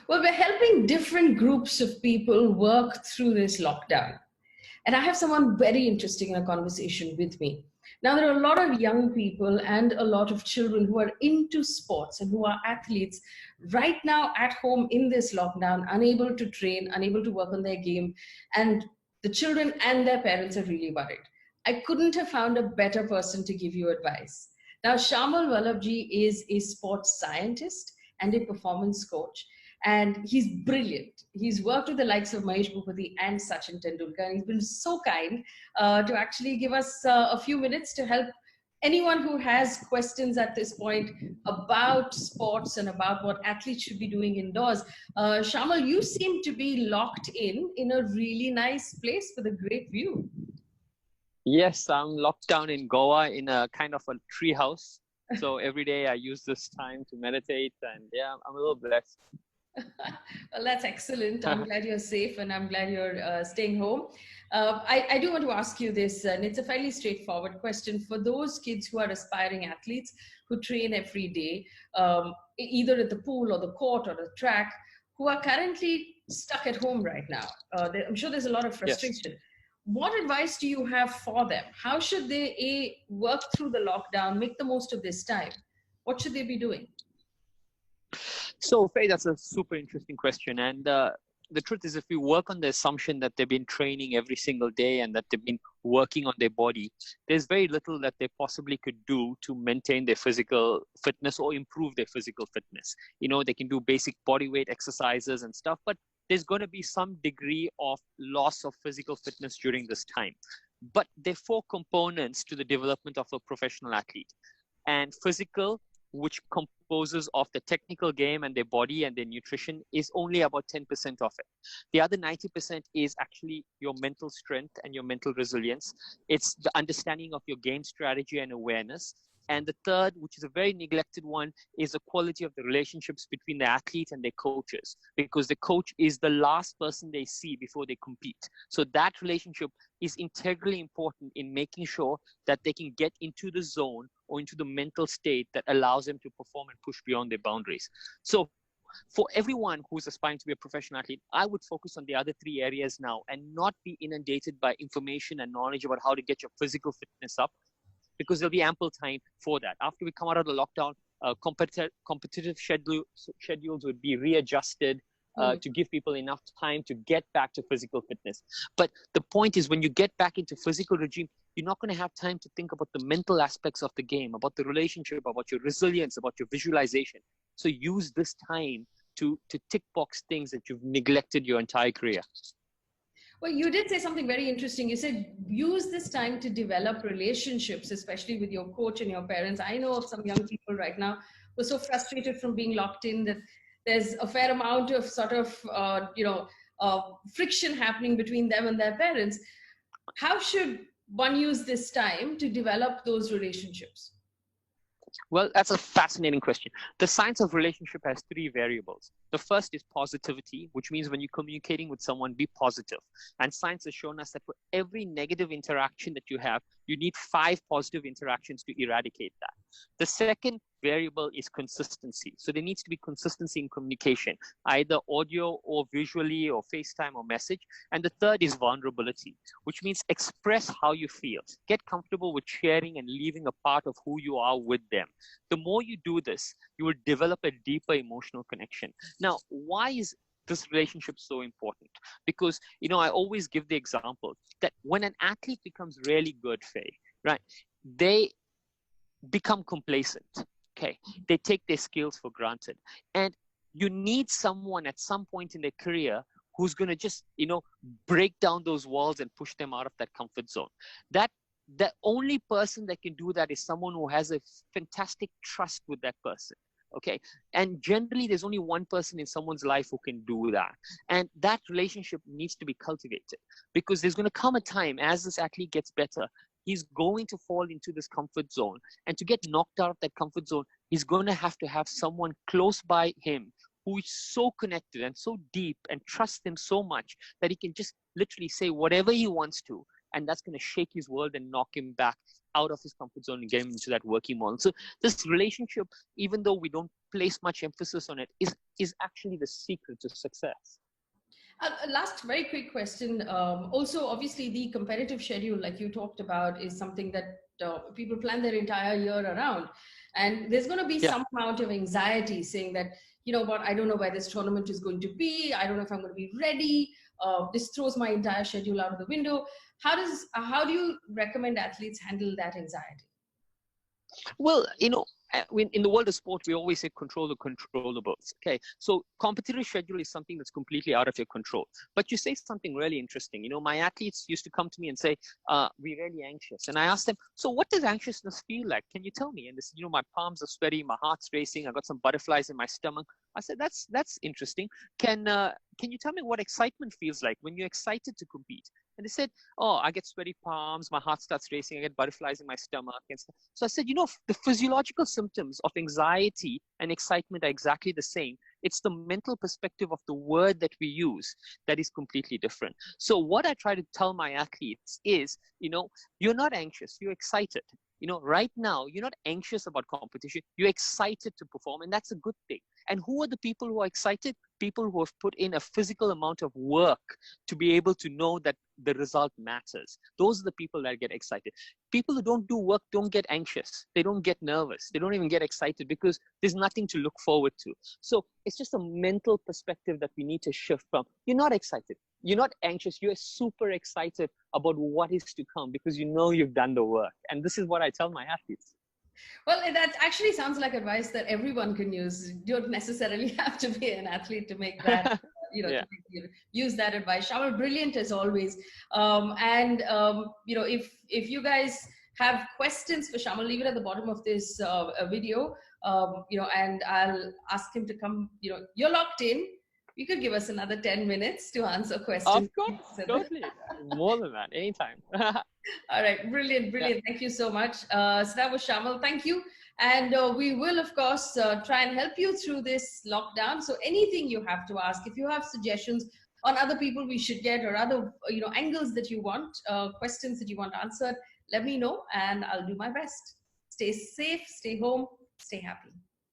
Well, we're helping different groups of people work through this lockdown. And I have someone very interesting in a conversation with me. Now, there are a lot of young people and a lot of children who are into sports and who are athletes right now at home in this lockdown, unable to train, unable to work on their game. And the children and their parents are really worried. I couldn't have found a better person to give you advice. Now, Shayamal Vallabjee is a sports scientist and a performance coach, and he's brilliant. He's worked with the likes of Mahesh, Bhupathi, and Sachin Tendulkar, and he's been so kind to actually give us a few minutes to help anyone who has questions at this point about sports and about what athletes should be doing indoors. Shamal, you seem to be locked in a really nice place with a great view. Yes, I'm locked down in Goa in a kind of a tree house. So every day I use this time to meditate, and yeah, I'm a little blessed. Well, that's excellent. I'm glad you're safe, and I'm glad you're staying home. I do want to ask you this, and it's a fairly straightforward question. For those kids who are aspiring athletes who train every day, either at the pool or the court or the track, who are currently stuck at home right now, I'm sure there's a lot of frustration. Yes. What advice do you have for them? How should they work through the lockdown, make the most of this time? What should they be doing? So, Faye, that's a super interesting question. And the truth is, if we work on the assumption that they've been training every single day and that they've been working on their body, there's very little that they possibly could do to maintain their physical fitness or improve their physical fitness. You know, they can do basic body weight exercises and stuff, but there's going to be some degree of loss of physical fitness during this time. But there are four components to the development of a professional athlete. And physical, which composes of the technical game and their body and their nutrition, is only about 10% of it. The other 90% is actually your mental strength and your mental resilience. It's the understanding of your game strategy and awareness. And the third, which is a very neglected one, is the quality of the relationships between the athlete and their coaches, because the coach is the last person they see before they compete. So that relationship is integrally important in making sure that they can get into the zone or into the mental state that allows them to perform and push beyond their boundaries. So for everyone who's aspiring to be a professional athlete, I would focus on the other three areas now and not be inundated by information and knowledge about how to get your physical fitness up, because there'll be ample time for that. After we come out of the lockdown, competitive schedules would be readjusted to give people enough time to get back to physical fitness. But the point is, when you get back into physical regime, you're not going to have time to think about the mental aspects of the game, about the relationship, about your resilience, about your visualization. So use this time to tick box things that you've neglected your entire career. Well, you did say something very interesting. You said use this time to develop relationships, especially with your coach and your parents. I know of some young people right now who are so frustrated from being locked in that there's a fair amount of sort of, friction happening between them and their parents. How should one use this time to develop those relationships? Well, that's a fascinating question. The science of relationship has three variables. The first is positivity, which means when you're communicating with someone, be positive. And science has shown us that for every negative interaction that you have, you need 5 positive interactions to eradicate that. The second variable is consistency. So there needs to be consistency in communication, either audio or visually or FaceTime or message. And the third is vulnerability, which means express how you feel. Get comfortable with sharing and leaving a part of who you are with them. The more you do this, you will develop a deeper emotional connection. Now, why is this relationship so important? Because, I always give the example that when an athlete becomes really good, Faye, right, they become complacent. Okay, they take their skills for granted. And you need someone at some point in their career who's going to just, break down those walls and push them out of that comfort zone. The only person that can do that is someone who has a fantastic trust with that person. Okay. And generally, there's only one person in someone's life who can do that. And that relationship needs to be cultivated, because there's going to come a time as this athlete gets better, he's going to fall into this comfort zone. And to get knocked out of that comfort zone, he's going to have someone close by him who is so connected and so deep and trusts him so much that he can just literally say whatever he wants to. And that's going to shake his world and knock him back out of his comfort zone and get him into that working model. So this relationship, even though we don't place much emphasis on it, is is actually the secret to success. Last very quick question. Also, obviously, the competitive schedule, like you talked about, is something that people plan their entire year around. And there's going to be Yeah. some amount of anxiety saying that, you know what, I don't know where this tournament is going to be. I don't know if I'm going to be ready. This throws my entire schedule out of the window. How do you recommend athletes handle that anxiety? Well, in the world of sport, we always say control the controllables. Okay, so competitive schedule is something that's completely out of your control. But you say something really interesting. My athletes used to come to me and say, "We're really anxious," and I asked them, "So, what does anxiousness feel like? Can you tell me?" And they said, "My palms are sweaty, my heart's racing, I got some butterflies in my stomach." I said, "That's interesting. Can you tell me what excitement feels like when you're excited to compete?" And they said, "Oh, I get sweaty palms, my heart starts racing, I get butterflies in my stomach." And so I said, the physiological symptoms of anxiety and excitement are exactly the same. It's the mental perspective of the word that we use that is completely different. So what I try to tell my athletes is, you're not anxious, you're excited. Right now, you're not anxious about competition, you're excited to perform, and that's a good thing. And who are the people who are excited? People who have put in a physical amount of work to be able to know that the result matters. Those are the people that get excited. People who don't do work don't get anxious. They don't get nervous. They don't even get excited because there's nothing to look forward to. So it's just a mental perspective that we need to shift from. You're not excited. You're not anxious. You're super excited about what is to come because you've done the work. And this is what I tell my athletes. Well, that actually sounds like advice that everyone can use. You don't necessarily have to be an athlete to make that, Yeah. use that advice. Shayamal, brilliant as always. If you guys have questions for Shayamal, leave it at the bottom of this video, and I'll ask him to come. You're locked in. You could give us another 10 minutes to answer questions. Of course, totally. More than that, anytime. All right, brilliant. Yeah. Thank you so much. So that was Shayamal. Thank you. And we will, of course, try and help you through this lockdown. So anything you have to ask, if you have suggestions on other people we should get or other, angles that you want, questions that you want answered, let me know and I'll do my best. Stay safe, stay home, stay happy.